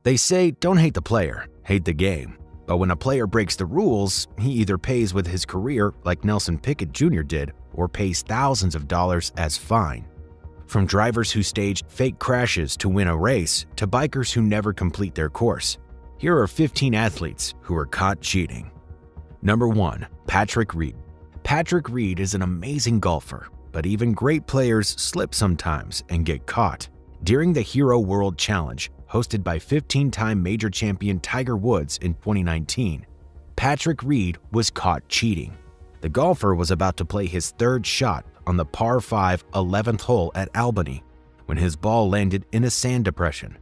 They say don't hate the player, hate the game. But when a player breaks the rules, he either pays with his career like Nelson Piquet Jr. did or pays thousands of dollars as fine. From drivers who stage fake crashes to win a race to bikers who never complete their course. Here are 15 athletes who were caught cheating. Number 1. Patrick Reed. Patrick Reed is an amazing golfer, but even great players slip sometimes and get caught. During the Hero World Challenge, hosted by 15-time major champion Tiger Woods in 2019, Patrick Reed was caught cheating. The golfer was about to play his third shot on the par 5 11th hole at Albany when his ball landed in a sand depression.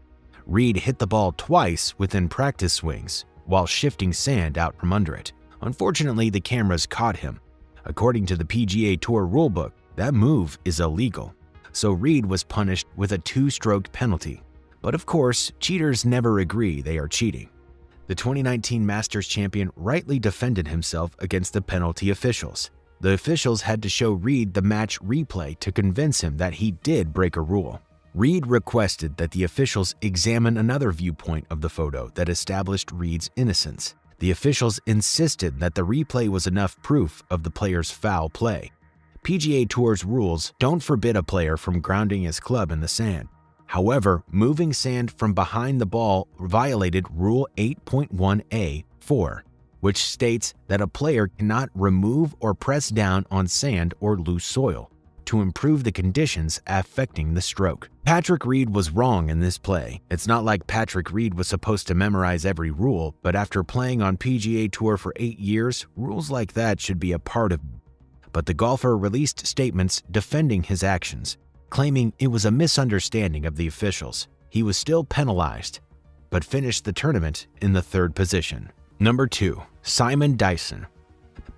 Reed hit the ball twice within practice swings while shifting sand out from under it. Unfortunately, the cameras caught him. According to the PGA Tour rulebook, that move is illegal, so Reed was punished with a 2-stroke penalty. But of course, cheaters never agree they are cheating. The 2019 Masters champion rightly defended himself against the penalty officials. The officials had to show Reed the match replay to convince him that he did break a rule. Reed requested that the officials examine another viewpoint of the photo that established Reed's innocence. The officials insisted that the replay was enough proof of the player's foul play. PGA Tour's rules don't forbid a player from grounding his club in the sand. However, moving sand from behind the ball violated Rule 8.1a(4), which states that a player cannot remove or press down on sand or loose soil to improve the conditions affecting the stroke. Patrick Reed was wrong in this play. It's not like Patrick Reed was supposed to memorize every rule, but after playing on PGA Tour for 8 years, rules like that should be a part of it. But the golfer released statements defending his actions, claiming it was a misunderstanding of the officials. He was still penalized, but finished the tournament in the 3rd position. Number 2. Simon Dyson.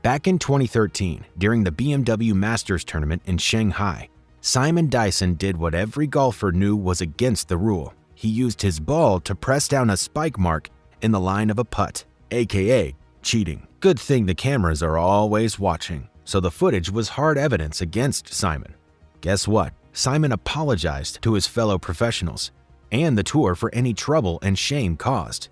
Back in 2013, during the BMW Masters tournament in Shanghai, Simon Dyson did what every golfer knew was against the rule. He used his ball to press down a spike mark in the line of a putt, aka cheating. Good thing the cameras are always watching, so the footage was hard evidence against Simon. Guess what? Simon apologized to his fellow professionals and the tour for any trouble and shame caused,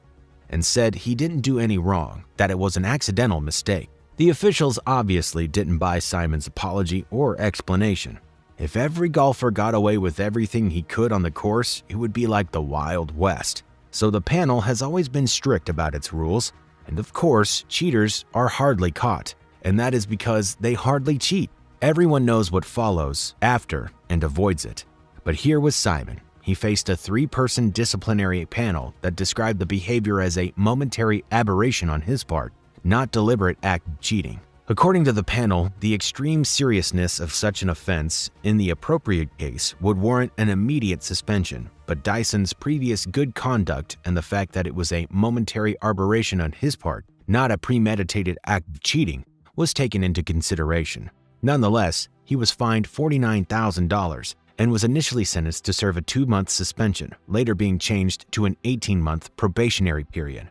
and said he didn't do any wrong, that it was an accidental mistake. The officials obviously didn't buy Simon's apology or explanation. If every golfer got away with everything he could on the course, it would be like the Wild West. So the panel has always been strict about its rules, and of course, cheaters are hardly caught, and that is because they hardly cheat. Everyone knows what follows after and avoids it. But here was Simon. He faced a 3-person disciplinary panel that described the behavior as a momentary aberration on his part, not deliberate act of cheating. According to the panel, the extreme seriousness of such an offense in the appropriate case would warrant an immediate suspension, but Dyson's previous good conduct and the fact that it was a momentary aberration on his part, not a premeditated act of cheating, was taken into consideration. Nonetheless, he was fined $49,000 and was initially sentenced to serve a 2-month suspension, later being changed to an 18-month probationary period.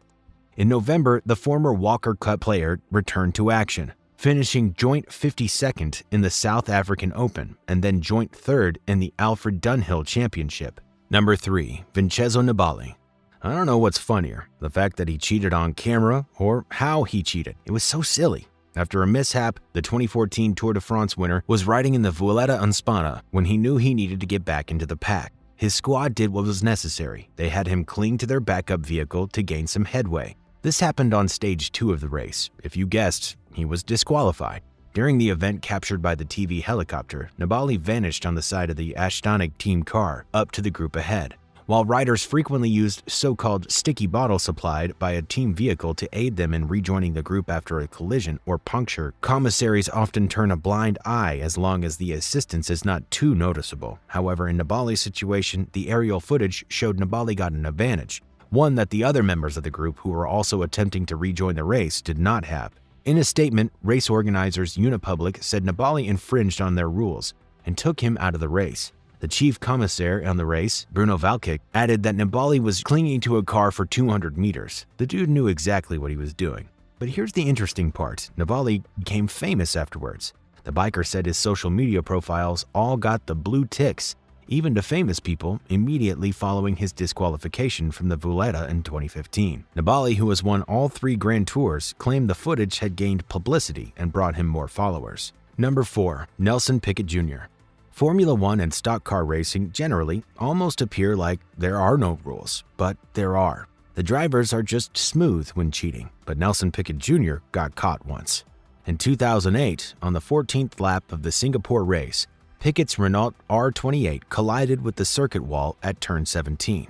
In November, the former Walker Cup player returned to action, finishing joint 52nd in the South African Open and then joint 3rd in the Alfred Dunhill Championship. Number 3. Vincenzo Nibali. I don't know what's funnier, the fact that he cheated on camera or how he cheated. It was so silly. After a mishap, the 2014 Tour de France winner was riding in the Vuelta a España when he knew he needed to get back into the pack. His squad did what was necessary. They had him cling to their backup vehicle to gain some headway. This happened on stage 2 of the race. If you guessed, he was disqualified. During the event captured by the TV helicopter, Nibali vanished on the side of the Astana team car up to the group ahead. While riders frequently used so-called sticky bottles supplied by a team vehicle to aid them in rejoining the group after a collision or puncture, commissaries often turn a blind eye as long as the assistance is not too noticeable. However, in Nibali's situation, the aerial footage showed Nibali got an advantage, one that the other members of the group who were also attempting to rejoin the race did not have. In a statement, race organizers Unipublic said Nibali infringed on their rules and took him out of the race. The chief commissaire on the race, Bruno Valkic, added that Nibali was clinging to a car for 200 meters. The dude knew exactly what he was doing. But here's the interesting part. Nibali became famous afterwards. The biker said his social media profiles all got the blue ticks, even to famous people immediately following his disqualification from the Vuelta in 2015. Nibali, who has won all 3 Grand Tours, claimed the footage had gained publicity and brought him more followers. Number 4. Nelson Piquet Jr. Formula One and stock car racing generally almost appear like there are no rules, but there are. The drivers are just smooth when cheating, but Nelson Piquet Jr. got caught once. In 2008, on the 14th lap of the Singapore race, Piquet's Renault R28 collided with the circuit wall at turn 17.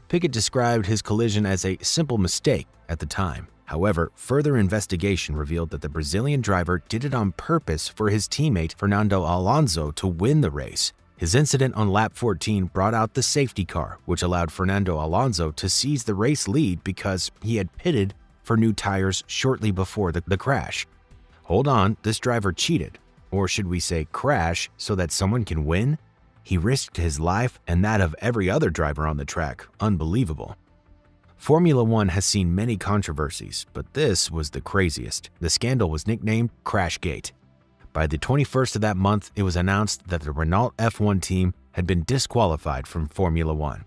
Piquet described his collision as a simple mistake at the time. However, further investigation revealed that the Brazilian driver did it on purpose for his teammate Fernando Alonso to win the race. His incident on lap 14 brought out the safety car, which allowed Fernando Alonso to seize the race lead because he had pitted for new tires shortly before the crash. Hold on, this driver cheated. Or should we say crash so that someone can win? He risked his life and that of every other driver on the track. Unbelievable. Formula One has seen many controversies, but this was the craziest. The scandal was nicknamed Crashgate. By the 21st of that month, it was announced that the Renault F1 team had been disqualified from Formula One.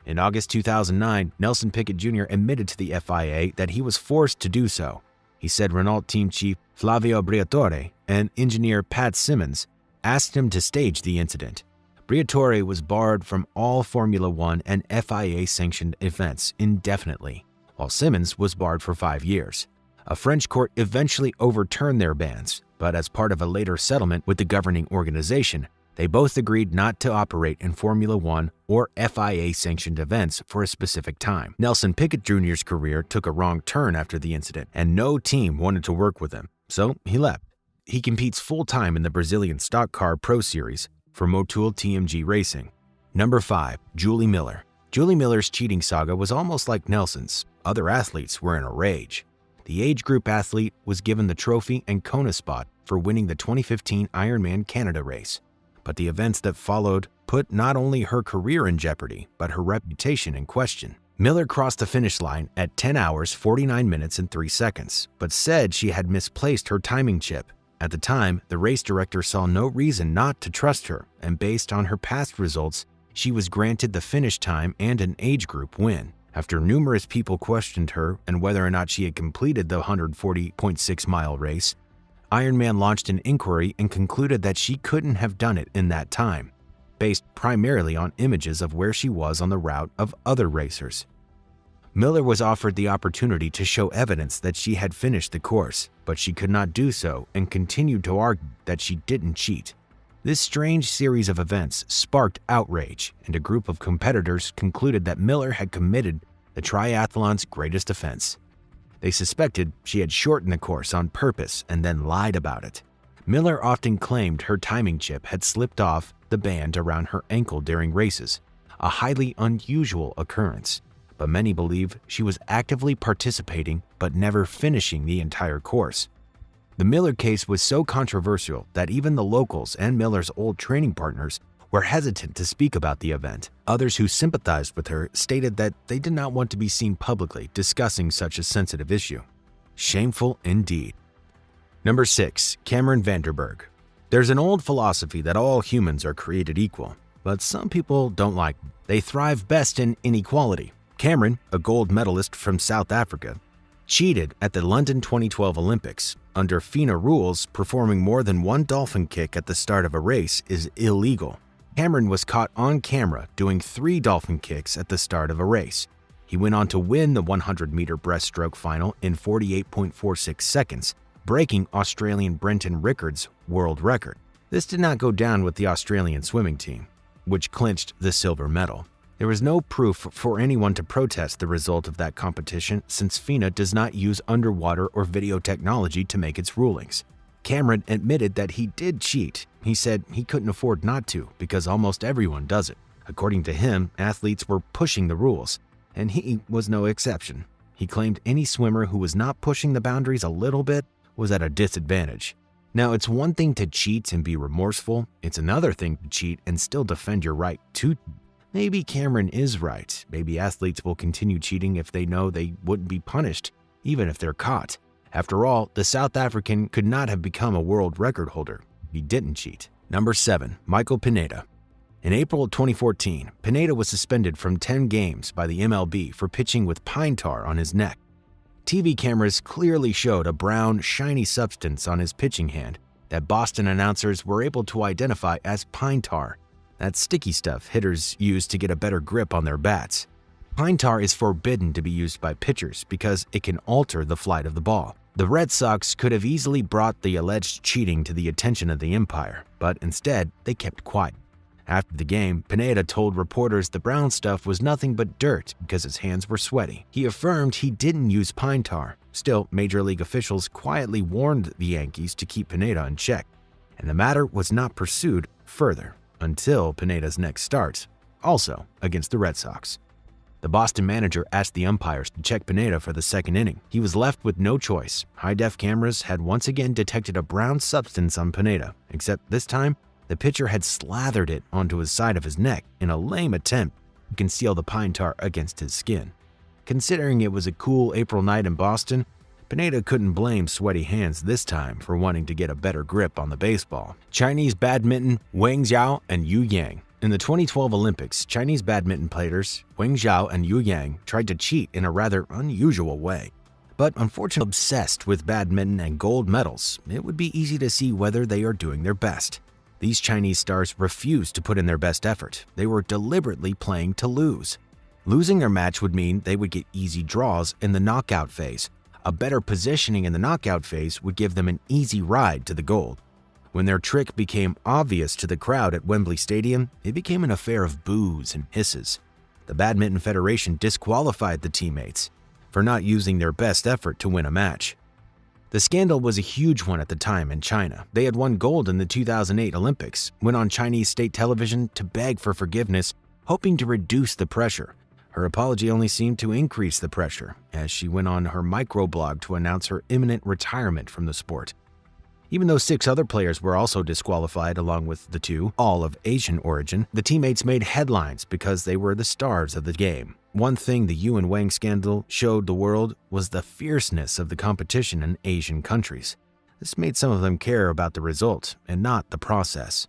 In August 2009, Nelson Piquet Jr. admitted to the FIA that he was forced to do so. He said Renault team chief Flavio Briatore and engineer Pat Simmons asked him to stage the incident. Briatore was barred from all Formula One and FIA-sanctioned events indefinitely, while Simmons was barred for 5 years. A French court eventually overturned their bans, but as part of a later settlement with the governing organization, they both agreed not to operate in Formula One or FIA-sanctioned events for a specific time. Nelson Piquet Jr.'s career took a wrong turn after the incident, and no team wanted to work with him, so he left. He competes full-time in the Brazilian Stock Car Pro Series for Motul TMG Racing. Number 5. Julie Miller. Julie Miller's cheating saga was almost like Nelson's. Other athletes were in a rage. The age group athlete was given the trophy and Kona spot for winning the 2015 Ironman Canada race. But the events that followed put not only her career in jeopardy, but her reputation in question. Miller crossed the finish line at 10 hours, 49 minutes, and 3 seconds, but said she had misplaced her timing chip. At the time, the race director saw no reason not to trust her, and based on her past results, she was granted the finish time and an age group win. After numerous people questioned her and whether or not she had completed the 140.6-mile race, Ironman launched an inquiry and concluded that she couldn't have done it in that time, based primarily on images of where she was on the route of other racers. Miller was offered the opportunity to show evidence that she had finished the course, but she could not do so and continued to argue that she didn't cheat. This strange series of events sparked outrage, and a group of competitors concluded that Miller had committed the triathlon's greatest offense. They suspected she had shortened the course on purpose and then lied about it. Miller often claimed her timing chip had slipped off the band around her ankle during races, a highly unusual occurrence. But many believe she was actively participating but never finishing the entire course. The Miller case was so controversial that even the locals and Miller's old training partners were hesitant to speak about the event. Others who sympathized with her stated that they did not want to be seen publicly discussing such a sensitive issue. Shameful indeed. Number 6. Cameron Vanderburg. There's an old philosophy that all humans are created equal, but some people don't like it. They thrive best in inequality. Cameron, a gold medalist from South Africa, cheated at the London 2012 Olympics. Under FINA rules, performing more than one dolphin kick at the start of a race is illegal. Cameron was caught on camera doing 3 dolphin kicks at the start of a race. He went on to win the 100-meter breaststroke final in 48.46 seconds, breaking Australian Brenton Rickard's world record. This did not go down with the Australian swimming team, which clinched the silver medal. There was no proof for anyone to protest the result of that competition since FINA does not use underwater or video technology to make its rulings. Cameron admitted that he did cheat. He said he couldn't afford not to because almost everyone does it. According to him, athletes were pushing the rules, and he was no exception. He claimed any swimmer who was not pushing the boundaries a little bit was at a disadvantage. Now, it's one thing to cheat and be remorseful. It's another thing to cheat and still defend your right to. Maybe Cameron is right. Maybe athletes will continue cheating if they know they wouldn't be punished, even if they're caught. After all, the South African could not have become a world record holder if he didn't cheat. Number 7. Michael Pineda. In April of 2014, Pineda was suspended from 10 games by the MLB for pitching with pine tar on his neck. TV cameras clearly showed a brown, shiny substance on his pitching hand that Boston announcers were able to identify as pine tar. That's sticky stuff hitters use to get a better grip on their bats. Pine tar is forbidden to be used by pitchers because it can alter the flight of the ball. The Red Sox could have easily brought the alleged cheating to the attention of the umpire, but instead they kept quiet. After the game, Pineda told reporters the brown stuff was nothing but dirt because his hands were sweaty. He affirmed he didn't use pine tar. Still, Major League officials quietly warned the Yankees to keep Pineda in check, and the matter was not pursued further until Pineda's next start, also against the Red Sox. The Boston manager asked the umpires to check Pineda for the second inning. He was left with no choice. High-def cameras had once again detected a brown substance on Pineda, except this time, the pitcher had slathered it onto his side of his neck in a lame attempt to conceal the pine tar against his skin. Considering it was a cool April night in Boston, Pineda couldn't blame sweaty hands this time for wanting to get a better grip on the baseball. Chinese badminton Wang Zhao and Yu Yang. In the 2012 Olympics, Chinese badminton players Wang Zhao and Yu Yang tried to cheat in a rather unusual way. But unfortunately obsessed with badminton and gold medals, it would be easy to see whether they are doing their best. These Chinese stars refused to put in their best effort. They were deliberately playing to lose. Losing their match would mean they would get easy draws in the knockout phase. A better positioning in the knockout phase would give them an easy ride to the gold. When their trick became obvious to the crowd at Wembley Stadium, it became an affair of boos and hisses. The Badminton Federation disqualified the teammates for not using their best effort to win a match. The scandal was a huge one at the time in China. They had won gold in the 2008 Olympics, went on Chinese state television to beg for forgiveness, hoping to reduce the pressure. Her apology only seemed to increase the pressure, as she went on her microblog to announce her imminent retirement from the sport. Even though 6 other players were also disqualified along with the 2, all of Asian origin, the teammates made headlines because they were the stars of the game. One thing the Yu and Wang scandal showed the world was the fierceness of the competition in Asian countries. This made some of them care about the result and not the process.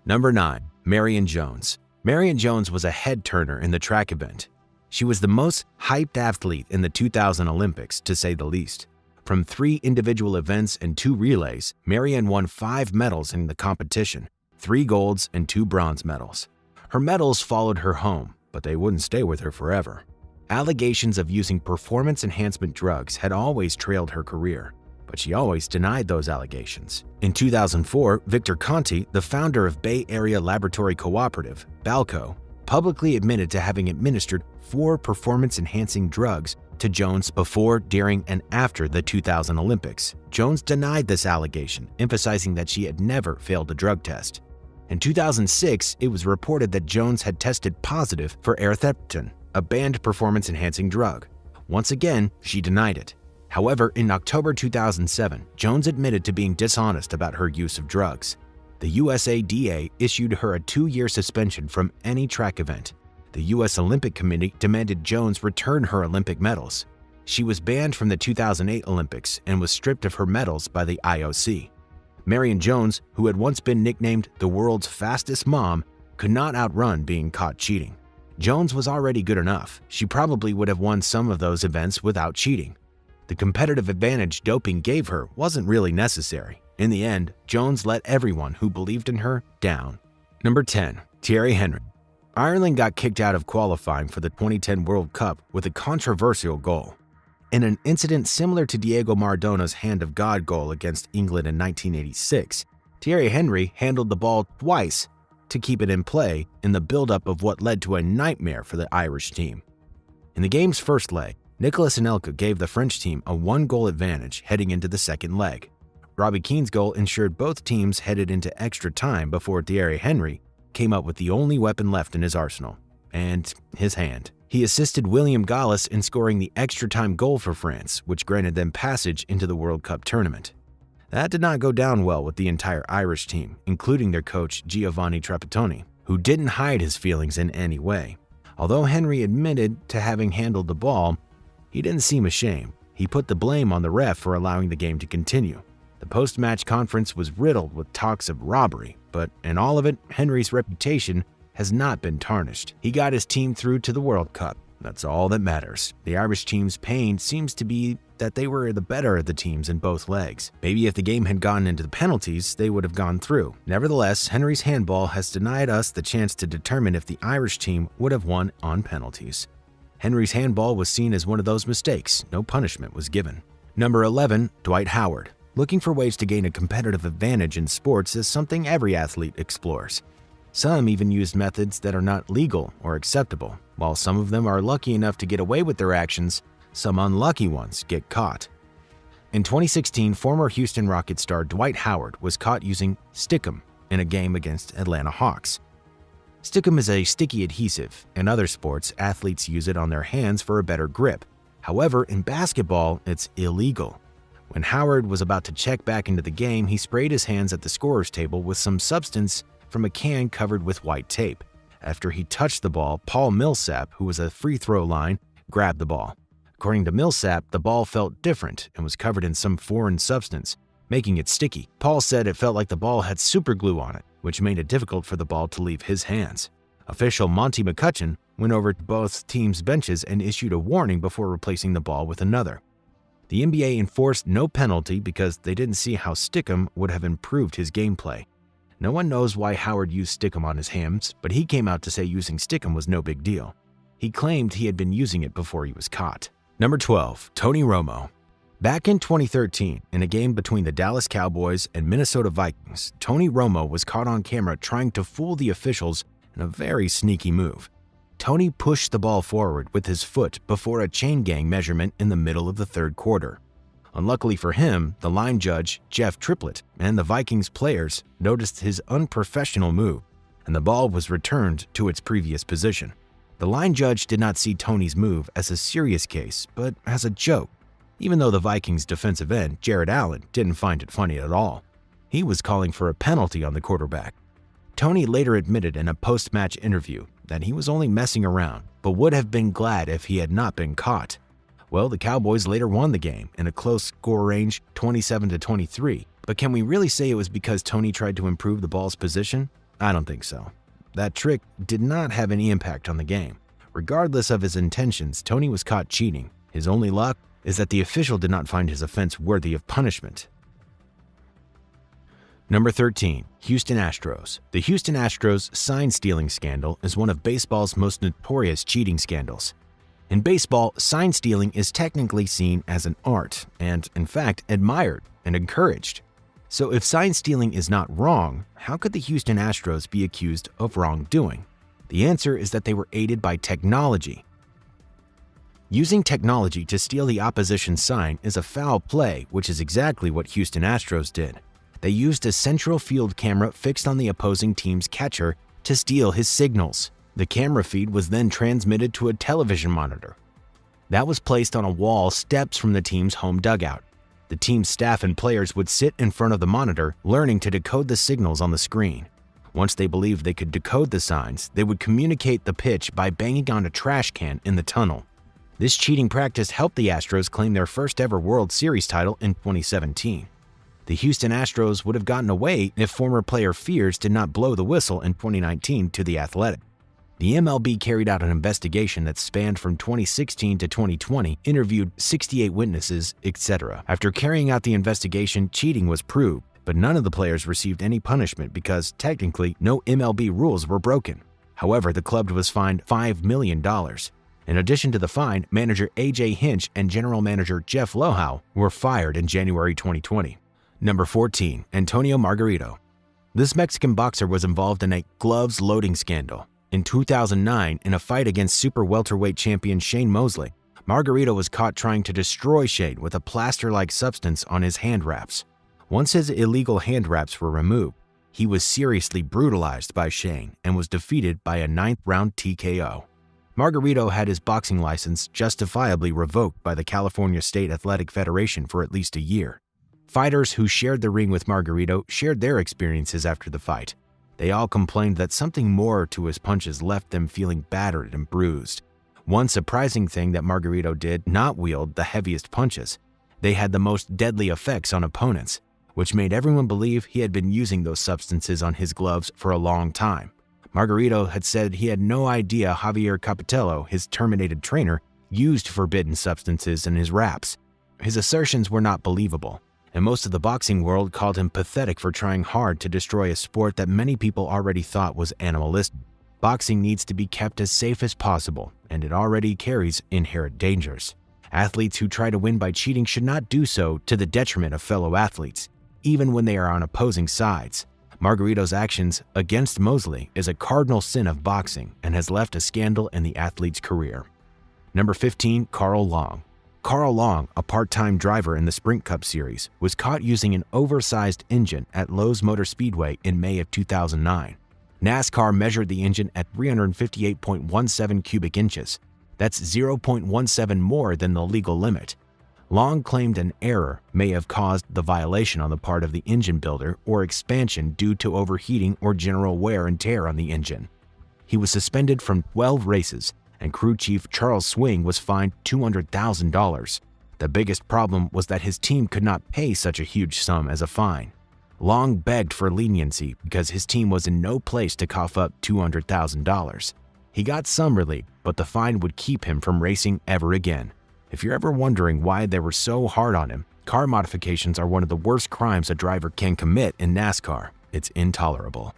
Number 9. Marion Jones. Marion Jones was a head-turner in the track event. She was the most hyped athlete in the 2000 Olympics, to say the least. From 3 individual events and 2 relays, Marion won 5 medals in the competition, 3 golds and 2 bronze medals. Her medals followed her home, but they wouldn't stay with her forever. Allegations of using performance enhancement drugs had always trailed her career, but she always denied those allegations. In 2004, Victor Conti, the founder of Bay Area Laboratory Cooperative, BALCO, publicly admitted to having administered 4 performance-enhancing drugs to Jones before, during, and after the 2000 Olympics. Jones denied this allegation, emphasizing that she had never failed a drug test. In 2006, it was reported that Jones had tested positive for erythritol, a banned performance-enhancing drug. Once again, she denied it. However, in October 2007, Jones admitted to being dishonest about her use of drugs. The USADA issued her a 2-year suspension from any track event. The U.S. Olympic Committee demanded Jones return her Olympic medals. She was banned from the 2008 Olympics and was stripped of her medals by the IOC. Marion Jones, who had once been nicknamed the world's fastest mom, could not outrun being caught cheating. Jones was already good enough. She probably would have won some of those events without cheating. The competitive advantage doping gave her wasn't really necessary. In the end, Jones let everyone who believed in her down. Number 10. Thierry Henry. Ireland got kicked out of qualifying for the 2010 World Cup with a controversial goal. In an incident similar to Diego Maradona's Hand of God goal against England in 1986, Thierry Henry handled the ball twice to keep it in play in the buildup of what led to a nightmare for the Irish team. In the game's first leg, Nicolas Anelka gave the French team a 1-goal advantage heading into the second leg. Robbie Keane's goal ensured both teams headed into extra time before Thierry Henry came up with the only weapon left in his arsenal, and his hand. He assisted William Gallas in scoring the extra-time goal for France, which granted them passage into the World Cup tournament. That did not go down well with the entire Irish team, including their coach Giovanni Trapattoni, who didn't hide his feelings in any way. Although Henry admitted to having handled the ball, he didn't seem ashamed. He put the blame on the ref for allowing the game to continue. The post-match conference was riddled with talks of robbery, but in all of it, Henry's reputation has not been tarnished. He got his team through to the World Cup. That's all that matters. The Irish team's pain seems to be that they were the better of the teams in both legs. Maybe if the game had gone into the penalties, they would have gone through. Nevertheless, Henry's handball has denied us the chance to determine if the Irish team would have won on penalties. Henry's handball was seen as one of those mistakes. No punishment was given. Number 11, Dwight Howard. Looking for ways to gain a competitive advantage in sports is something every athlete explores. Some even use methods that are not legal or acceptable. While some of them are lucky enough to get away with their actions, some unlucky ones get caught. In 2016, former Houston Rockets star Dwight Howard was caught using stickum in a game against Atlanta Hawks. Stickum is a sticky adhesive. In other sports, athletes use it on their hands for a better grip. However, in basketball, it's illegal. When Howard was about to check back into the game, he sprayed his hands at the scorer's table with some substance from a can covered with white tape. After he touched the ball, Paul Millsap, who was a free throw line, grabbed the ball. According to Millsap, the ball felt different and was covered in some foreign substance, making it sticky. Paul said it felt like the ball had super glue on it, which made it difficult for the ball to leave his hands. Official Monty McCutcheon went over to both teams' benches and issued a warning before replacing the ball with another. The NBA enforced no penalty because they didn't see how stickum would have improved his gameplay. No one knows why Howard used stickum on his hands, but he came out to say using stickum was no big deal. He claimed he had been using it before he was caught. Number 12, Tony Romo. Back in 2013, in a game between the Dallas Cowboys and Minnesota Vikings, Tony Romo was caught on camera trying to fool the officials in a very sneaky move. Tony pushed the ball forward with his foot before a chain gang measurement in the middle of the third quarter. Unluckily for him, the line judge, Jeff Triplett, and the Vikings players noticed his unprofessional move, and the ball was returned to its previous position. The line judge did not see Tony's move as a serious case, but as a joke, even though the Vikings defensive end, Jared Allen, didn't find it funny at all. He was calling for a penalty on the quarterback. Tony later admitted in a post-match interview that he was only messing around, but would have been glad if he had not been caught. Well, the Cowboys later won the game in a close score range, 27-23. But can we really say it was because Tony tried to improve the ball's position? I don't think so. That trick did not have any impact on the game. Regardless of his intentions, Tony was caught cheating. His only luck is that the official did not find his offense worthy of punishment. Number 13, Houston Astros. The Houston Astros sign-stealing scandal is one of baseball's most notorious cheating scandals. In baseball, sign stealing is technically seen as an art and, in fact, admired and encouraged. So if sign stealing is not wrong, how could the Houston Astros be accused of wrongdoing? The answer is that they were aided by technology. Using technology to steal the opposition sign is a foul play, which is exactly what Houston Astros did. They used a central field camera fixed on the opposing team's catcher to steal his signals. The camera feed was then transmitted to a television monitor. That was placed on a wall steps from the team's home dugout. The team's staff and players would sit in front of the monitor, learning to decode the signals on the screen. Once they believed they could decode the signs, they would communicate the pitch by banging on a trash can in the tunnel. This cheating practice helped the Astros claim their first ever World Series title in 2017. The Houston Astros would have gotten away if former player Fears did not blow the whistle in 2019 to The Athletic. The MLB carried out an investigation that spanned from 2016 to 2020, interviewed 68 witnesses, etc. After carrying out the investigation, cheating was proved, but none of the players received any punishment because, technically, no MLB rules were broken. However, the club was fined $5 million. In addition to the fine, manager A.J. Hinch and general manager Jeff Lohow were fired in January 2020. Number 14, Antonio Margarito. This Mexican boxer was involved in a gloves loading scandal. In 2009, in a fight against super welterweight champion Shane Mosley, Margarito was caught trying to destroy Shane with a plaster-like substance on his hand wraps. Once his illegal hand wraps were removed, he was seriously brutalized by Shane and was defeated by a 9th-round TKO. Margarito had his boxing license justifiably revoked by the California State Athletic Federation for at least a year. Fighters who shared the ring with Margarito shared their experiences after the fight. They all complained that something more to his punches left them feeling battered and bruised. One surprising thing that Margarito did not wield the heaviest punches. They had the most deadly effects on opponents, which made everyone believe he had been using those substances on his gloves for a long time. Margarito had said he had no idea Javier Capitello, his terminated trainer, used forbidden substances in his raps. His assertions were not believable, and most of the boxing world called him pathetic for trying hard to destroy a sport that many people already thought was animalistic. Boxing needs to be kept as safe as possible, and it already carries inherent dangers. Athletes who try to win by cheating should not do so to the detriment of fellow athletes, even when they are on opposing sides. Margarito's actions against Mosley is a cardinal sin of boxing and has left a scandal in the athlete's career. Number 15, Carl Long. Carl Long, a part-time driver in the Sprint Cup Series, was caught using an oversized engine at Lowe's Motor Speedway in May of 2009. NASCAR measured the engine at 358.17 cubic inches. That's 0.17 more than the legal limit. Long claimed an error may have caused the violation on the part of the engine builder or expansion due to overheating or general wear and tear on the engine. He was suspended from 12 races, and crew chief Charles Swing was fined $200,000. The biggest problem was that his team could not pay such a huge sum as a fine. Long begged for leniency because his team was in no place to cough up $200,000. He got some relief, but the fine would keep him from racing ever again. If you're ever wondering why they were so hard on him, car modifications are one of the worst crimes a driver can commit in NASCAR. It's intolerable.